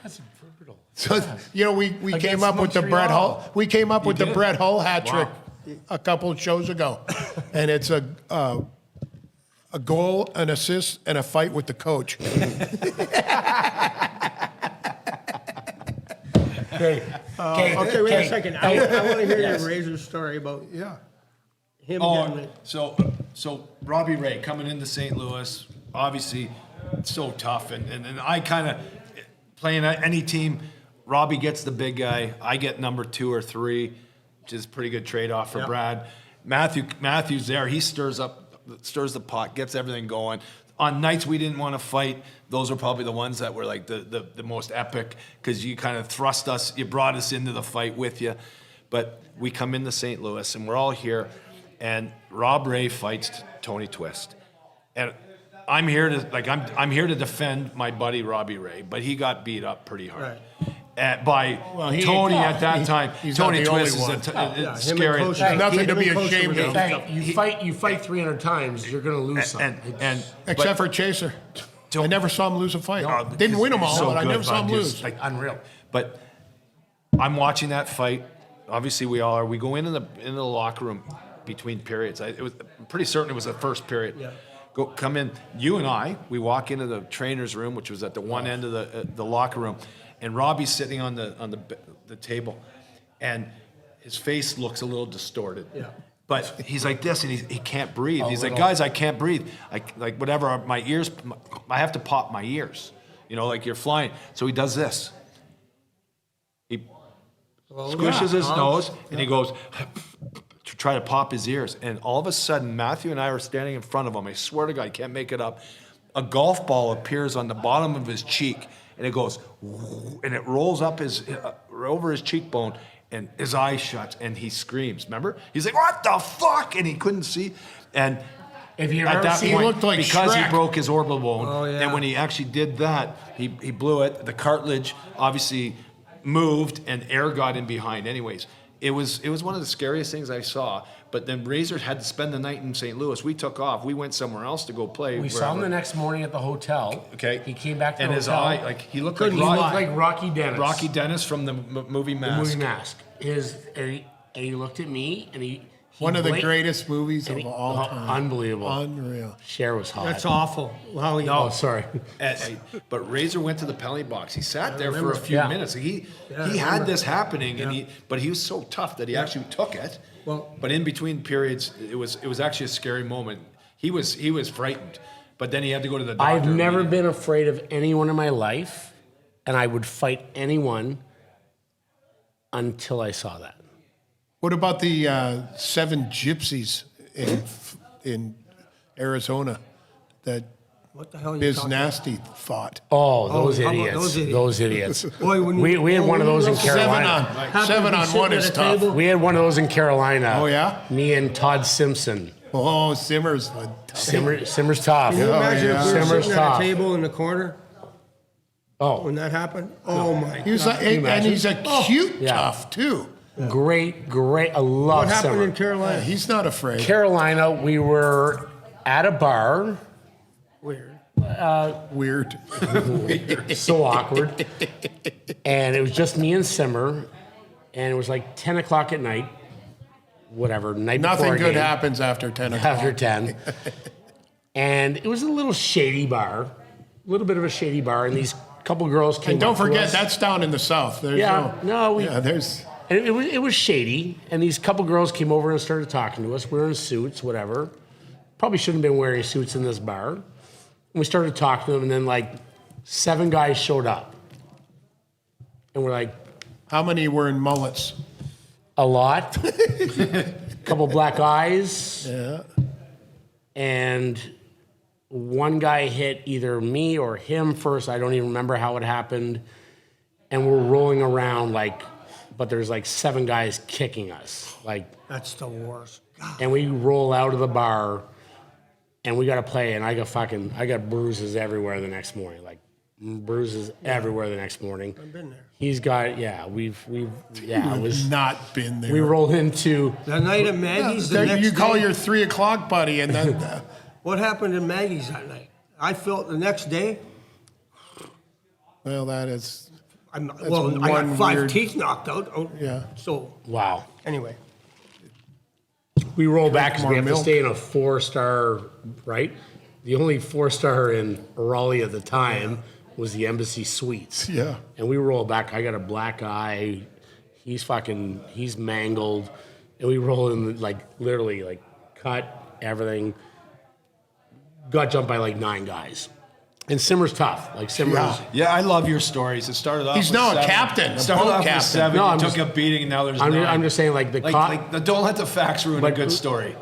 That's brutal. So, you know, we came up with the Brett Hull. We came up with the Brett Hull hat trick a couple of shows ago, and it's a goal, an assist, and a fight with the coach. Okay, Okay, wait a second. I want to hear your Razor story about him getting it. So Robbie Ray coming into St. Louis, obviously so tough, and I kind of playing any team. Robbie gets the big guy. I get number 2 or 3, which is a pretty good trade-off for Brad. Matthew's there. He stirs the pot, gets everything going. On nights we didn't want to fight, those were probably the ones that were like the most epic, because you kind of thrust us, you brought us into the fight with you. But we come into St. Louis, and we're all here, and Rob Ray fights Tony Twist. And I'm here to defend my buddy Robbie Ray, but he got beat up pretty hard. By Tony at that time. Tony Twist is scary. There's nothing to be ashamed of. You fight 300 times, you're going to lose something. Except for Chaser. I never saw him lose a fight. Didn't win them all, but I never saw him lose. Like unreal. But I'm watching that fight. Obviously, we all are. We go into the locker room between periods. I'm pretty certain it was the first period. Yeah. Come in. You and I. We walk into the trainer's room, which was at the one end of the locker room, and Robbie's sitting on the table, and his face looks a little distorted. Yeah. But he's like this, and he can't breathe. He's like, guys, I can't breathe. Whatever, my ears, I have to pop my ears. You know, like you're flying. So he does this. He squishes his nose, and he goes to try to pop his ears. And all of a sudden, Matthew and I are standing in front of him. I swear to God, I can't make it up. A golf ball appears on the bottom of his cheek, and it goes, and it rolls up over his cheekbone, and his eyes shut, and he screams. Remember? He's like, "What the fuck?" And he couldn't see. And if you at that point, he looked like because Shrek. he broke his orbital bone, and when he actually did that, he blew it. The cartilage obviously moved, and air got in behind. Anyways, it was one of the scariest things I saw. But then Razor had to spend the night in St. Louis. We took off. We went somewhere else to go play. We saw him the next morning at the hotel. Okay. He came back to the his hotel. eye, like he looked He like looked like Rocky Dennis. Rocky Dennis from the movie Mask. The movie Mask. And he looked at me, and he One of the greatest movies of all time. Unbelievable. Unreal. Cher was hot. That's awful. Wow. Oh, sorry. But Razor went to the penalty box. He sat there for a few minutes. He had this happening, but he was so tough that he actually took it. Well, but in between periods, it was actually a scary moment. He was frightened, but then he had to go to the doctor. I've never been afraid of anyone in my life, and I would fight anyone until I saw that. What about the 7 gypsies in Arizona that what the hell are you Biz talking Nasty fought? Oh, those how about idiots. those idiots? Those idiots. Boy, when we had one of those in Carolina. 7 on 1 is tough. We had one of those in Carolina. Oh, yeah? Me and Todd Simpson. Oh, Simmers. Simmer's tough. Can you imagine if we were Simmer's sitting at tough. a table in the corner Oh, when that happened? Oh, my He was God. like, and he's a cute Yeah. tough, too. great. I love What happened Simmer. in Carolina? He's not afraid. Carolina, we were at a bar. Weird. Weird. So awkward. And it was just me and Simmer. And it was like 10 o'clock at night. Whatever, night before Nothing a good game. happens after 10 o'clock. After 10. And it was a little shady bar. A little bit of a shady bar. And these couple girls came And don't up to forget, us. that's down in the South. There's there's... And it was shady, and these couple girls came over and started talking to us. We were in suits, whatever. Probably shouldn't have been wearing suits in this bar. And we started talking to them, and then like 7 guys showed up. And we're like, How many were in mullets? a lot. Couple black eyes. Yeah. And one guy hit either me or him first. I don't even remember how it happened. And we're rolling around but there's like 7 guys kicking us. That's the worst. God. And we roll out of the bar, and we got to play, and I got bruises everywhere the next morning, bruises everywhere the next morning. I've been there. He's got, it was. Not been there. We rolled into. The night at Maggie's, the next you call day, your 3 o'clock buddy, and then... what happened in Maggie's that night? I felt the next day, Well, that is, I one got 5 weird- teeth knocked out. Oh, Yeah. So, Wow. anyway. We roll back because more we have milk. to stay in a 4-star, right? The only 4-star in Raleigh at the time was the Embassy Suites. Yeah. And we roll back. I got a black eye. He's mangled. And we roll in, like, literally, like, cut, everything. Got jumped by, like, 9 guys. And Simmer's tough. Like, Simmer's. Yeah. Yeah, I love your stories. It started off. He's with now a 7. captain, a Started boat off captain. with 7. No, you I'm took just- a beating, and now there's I'm 9. just saying, like, don't let the facts ruin a good story.